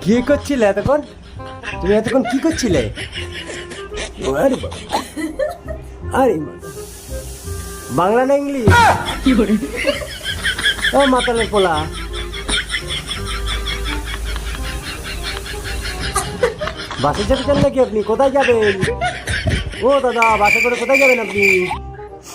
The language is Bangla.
কি করছিলে এতক্ষণ? তুমি এতক্ষণ কি করছিলে? আরে বাংলা না ইংলিশ? ও মাতালের পোলা, বাসে চেপেছেন নাকি আপনি? কোথায় যাবেন? ও দাদা, বাসে করে কোথায় যাবেন আপনি?